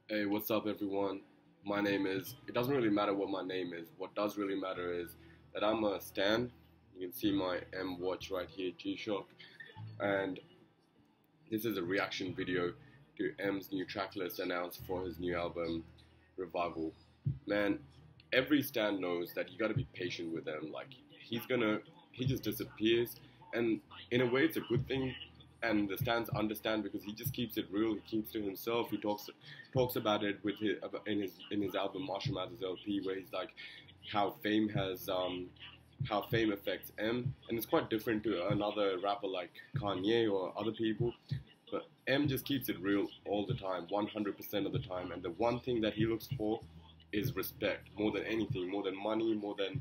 Hey, what's up, everyone? My name is. It doesn't really matter what my name is. What does really matter is that I'm a stan. You can see my M watch right here, G-Shock. And this is a reaction video to M's new tracklist announced for his new album, Revival. Man, every stan knows that you gotta be patient with him. Like, he just disappears. And in a way, it's a good thing and the stands understand because he just keeps it real. He keeps to himself. He talks about it with in his album Marshall Mathers LP, where he's like how fame affects M, and it's quite different to another rapper like Kanye or other people. But M just keeps it real all the time, 100% of the time, and the one thing that he looks for is respect more than anything, more than money, more than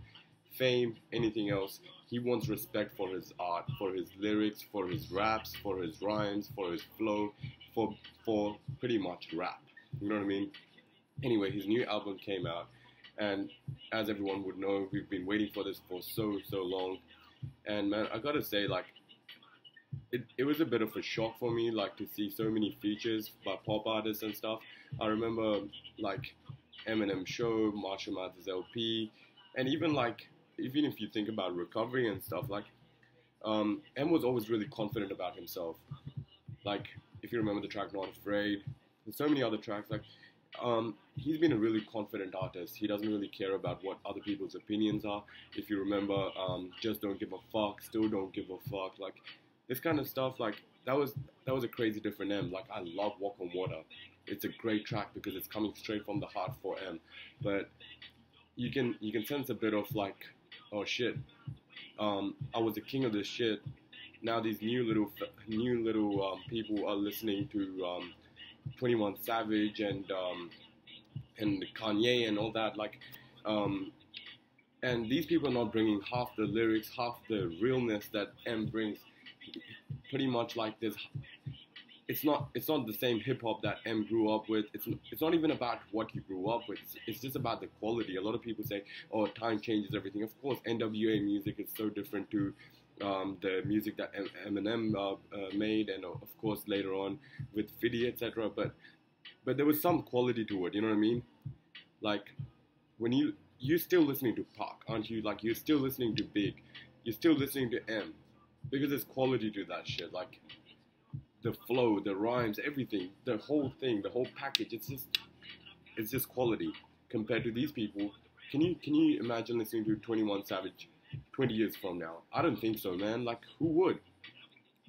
fame, anything else. He wants respect for his art, for his lyrics, for his raps, for his rhymes, for his flow, for pretty much rap. You know what I mean? Anyway, his new album came out, and as everyone would know, we've been waiting for this for so long. And man, I gotta say, like, it was a bit of a shock for me, like, to see so many features by pop artists and stuff. I remember, like, Eminem Show, Marshall Mathers LP, and even if you think about recovery and stuff, like, M was always really confident about himself. Like, if you remember the track Not Afraid, and so many other tracks, like, he's been a really confident artist. He doesn't really care about what other people's opinions are. If you remember, Just Don't Give a Fuck, Still Don't Give a Fuck, like, this kind of stuff, like, that was a crazy different M. Like, I love Walk on Water. It's a great track because it's coming straight from the heart for M. But you can sense a bit of like, oh shit, I was the king of this shit. Now these new little people are listening to 21 Savage and Kanye and all that, like, um, and these people are not bringing half the lyrics, half the realness that M brings. Pretty much like this, it's not the same hip hop that M grew up with. It's not even about what he grew up with. It's just about the quality. A lot of people say, "Oh, time changes everything." Of course, NWA music is so different to the music that Eminem made, and of course later on with 50, etc. But there was some quality to it. You know what I mean? Like, when you're still listening to Pac, aren't you? Like, you're still listening to Big, you're still listening to M, because there's quality to that shit. Like, the flow, the rhymes, everything, the whole thing, the whole package. It's just quality compared to these people. Can you imagine listening to 21 Savage 20 years from now? I don't think so, man. Like, who would?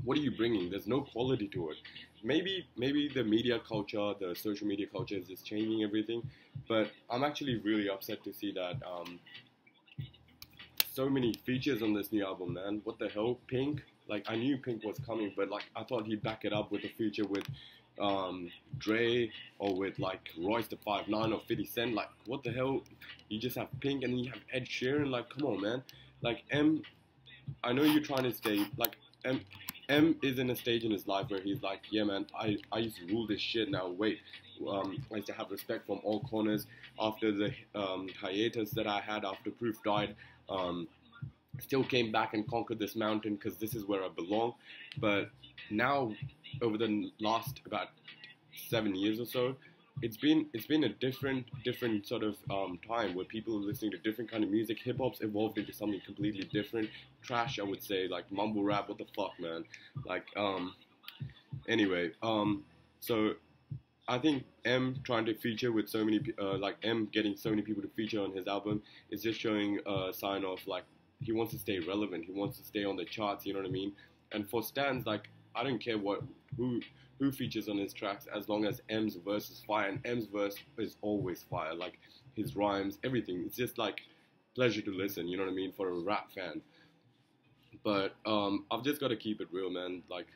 What are you bringing? There's no quality to it. Maybe the media culture, the social media culture is just changing everything. But I'm actually really upset to see that so many features on this new album, man. What the hell? Pink? Like, I knew Pink was coming, but like, I thought he'd back it up with a feature with Dre or with like Royce the 5'9" or 50 Cent. Like, what the hell? You just have Pink and then you have Ed Sheeran. Like, come on, man. Like, M, I know you're trying to stay, like, M is in a stage in his life where he's like, yeah, man, I used to rule this shit. Now wait, I used to have respect from all corners after the hiatus that I had after Proof died. Still came back and conquered this mountain because this is where I belong. But now, over the last about 7 years or so, it's been a different sort of time where people are listening to different kind of music. Hip hop's evolved into something completely different. Trash, I would say, like mumble rap. What the fuck, man? Like, anyway, so I think M trying to feature with so many, like M getting so many people to feature on his album is just showing a sign of like he wants to stay relevant. He wants to stay on the charts. You know what I mean? And for stands, like, I don't care who features on his tracks as long as M's verse is fire, and M's verse is always fire. Like, his rhymes, everything. It's just like pleasure to listen. You know what I mean? For a rap fan. But I've just got to keep it real, man. Like,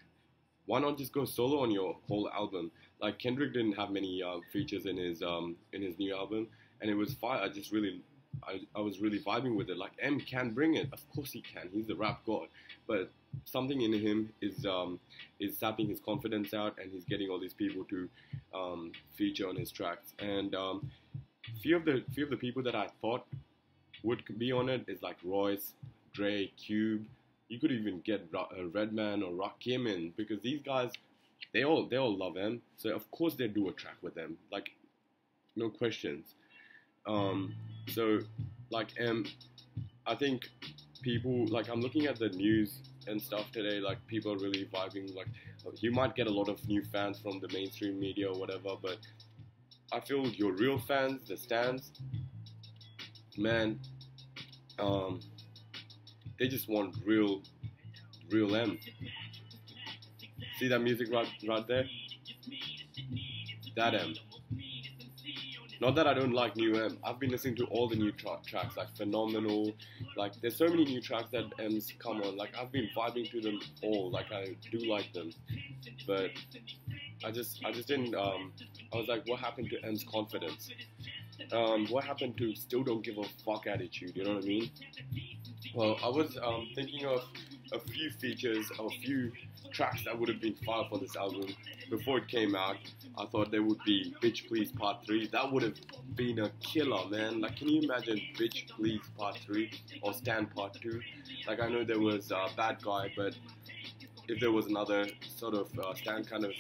why not just go solo on your whole album? Like, Kendrick didn't have many features in his new album, and it was fire. I was really vibing with it. Like, M can bring it, of course he can. He's the rap god, but something in him is sapping his confidence out, and he's getting all these people to feature on his tracks. And few of the people that I thought would be on it is like Royce, Dre, Cube. You could even get Redman or Rakim in because these guys, they all love him. So of course they do a track with them. Like, no questions. Um, so like I think people like I'm looking at the news and stuff today. Like people are really vibing. Like you might get a lot of new fans from the mainstream media or whatever, but I feel your real fans, the stands, man, um, they just want real M. See that music right there? That M. Not that I don't like new M. I've been listening to all the new tracks, like Phenomenal. Like there's so many new tracks that M's come on. Like I've been vibing to them all. Like I do like them, but I just didn't. I was like, what happened to M's confidence? What happened to still don't give a fuck attitude? You know what I mean? Well, I was thinking of a few features, a few tracks that would have been fire for this album before it came out. I thought there would be Bitch Please Part 3. That would have been a killer, man. Like, can you imagine Bitch Please Part 3 or Stand Part 2? Like, I know there was Bad Guy, but if there was another sort of Stand kind of,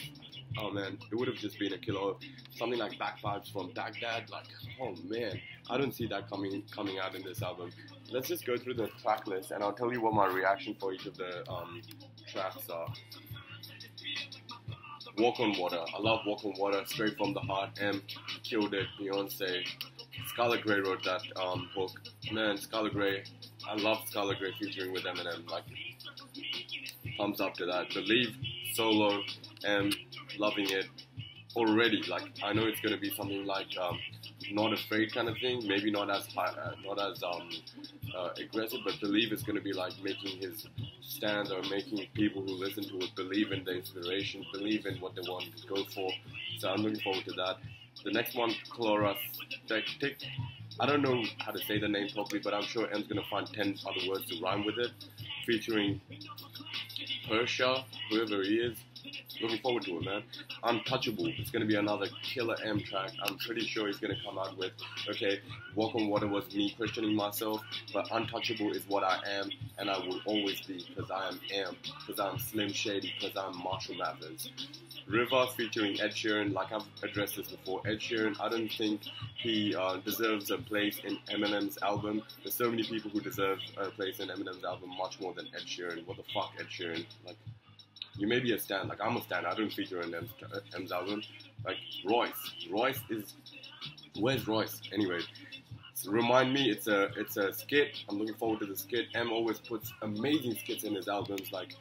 oh man, it would have just been a killer. Something like Backpipes from Baghdad, like, oh man, I don't see that coming out in this album. Let's just go through the track list and I'll tell you what my reaction for each of the tracks are. Walk on Water. I love Walk on Water, straight from the heart. M killed it. Beyonce. Scarlet Grey wrote that hook. Man, Scarlet Grey. I love Scarlet Grey featuring with Eminem. Like, thumbs up to that. Believe, solo, M, loving it already. Like, I know it's gonna be something like Not Afraid kind of thing. Maybe not as aggressive, but Believe is gonna be like making his stand or making people who listen to it believe in the inspiration, believe in what they want to go for. So I'm looking forward to that. The next one, Chloros Tick. I don't know how to say the name properly, but I'm sure M's gonna find 10 other words to rhyme with it. Featuring Persha, whoever he is. Looking forward to it, man. Untouchable. It's going to be another killer M track. I'm pretty sure he's going to come out with, okay, Walk on Water was me questioning myself, but Untouchable is what I am, and I will always be, because I am M, because I'm Slim Shady, because I'm Marshall Mathers. River featuring Ed Sheeran, like I've addressed this before. Ed Sheeran, I don't think he deserves a place in Eminem's album. There's so many people who deserve a place in Eminem's album much more than Ed Sheeran. What the fuck, Ed Sheeran? Like, you may be a stan, like I'm a stan, I don't feature in M's album. Like Royce is, where's Royce? Anyway, so Remind Me, it's a skit, I'm looking forward to the skit. M always puts amazing skits in his albums, like,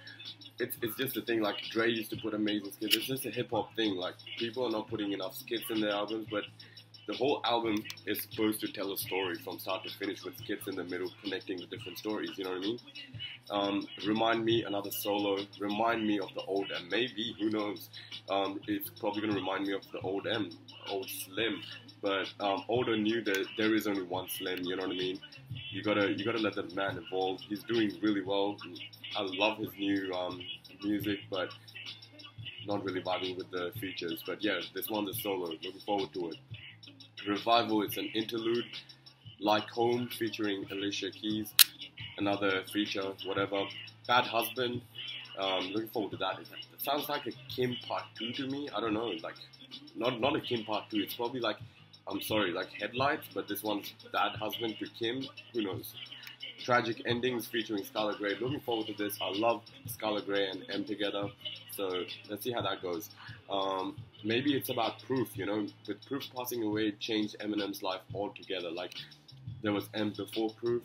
it's just a thing, like Dre used to put amazing skits, it's just a hip hop thing, like, people are not putting enough skits in their albums, but the whole album is supposed to tell a story from start to finish with skits in the middle connecting the different stories, you know what I mean? Remind Me, another solo. Remind Me of the old M. Maybe, who knows? It's probably going to remind me of the old M, old Slim. But old or new, there is only one Slim, you know what I mean? You gotta let the man evolve. He's doing really well. I love his new music, but not really vibing with the features. But yeah, this one's a solo. Looking forward to it. Revival, it's an interlude. Like Home featuring Alicia Keys, another feature, whatever. Bad Husband, looking forward to that. It sounds like a Kim Part 2 to me. I don't know, like, not a Kim Part 2. It's probably like, I'm sorry, like Headlights, but this one's Bad Husband to Kim. Who knows? Tragic Endings featuring Scarlet Grey. Looking forward to this. I love Scarlet Grey and M together. So let's see how that goes. Maybe it's about Proof, you know. With Proof passing away, it changed Eminem's life altogether. Like, there was M before Proof,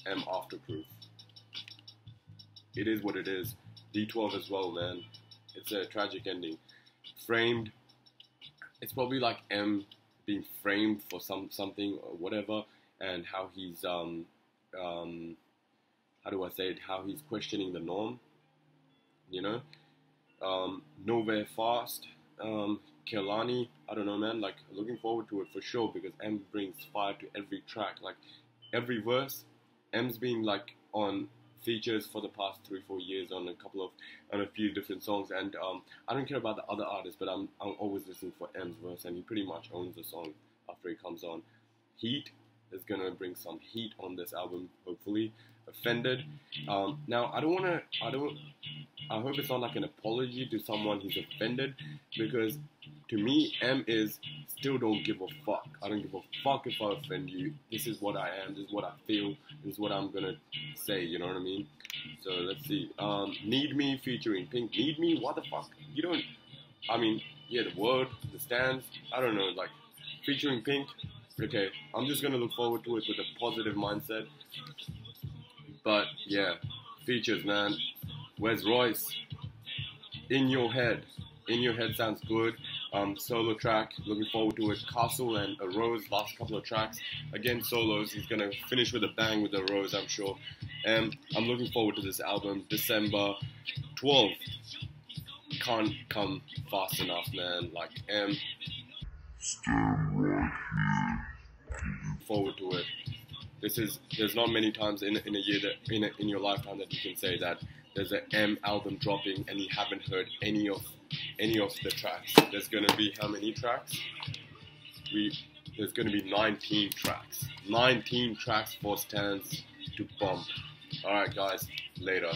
M after Proof. It is what it is. D12 as well, man. It's a tragic ending. Framed. It's probably like M being framed for something or whatever, and how he's how do I say it? How he's questioning the norm. You know. Nowhere Fast. Kehlani, I don't know, man, like, looking forward to it for sure, because M brings fire to every track, like, every verse. M's been, like, on features for the past 3-4 years on a few different songs, and I don't care about the other artists, but I'm always listening for M's verse, and he pretty much owns the song after he comes on. Heat is gonna bring some heat on this album, hopefully. Offended. Now, I hope it's not like an apology to someone who's offended, because to me, M is still don't give a fuck. I don't give a fuck if I offend you. This is what I am. This is what I feel. This is what I'm gonna say. You know what I mean? So let's see. Need Me featuring Pink. Need Me? What the fuck? You don't. I mean, yeah, the word, the stance. I don't know. Like featuring Pink. Okay, I'm just gonna look forward to it with a positive mindset. But yeah, features, man. Where's Royce? In Your Head. In Your Head sounds good. Solo track, looking forward to it. Castle and A Rose, last couple of tracks. Again, solos. He's gonna finish with a bang with A Rose, I'm sure. And I'm looking forward to this album. December 12th. Can't come fast enough, man. Like M. Stand right here. Forward to it. There's not many times in a year that in your lifetime that you can say that there's an M album dropping and you haven't heard any of the tracks. There's gonna be how many tracks? There's gonna be 19 tracks. 19 tracks for stands to bump. Alright guys, later.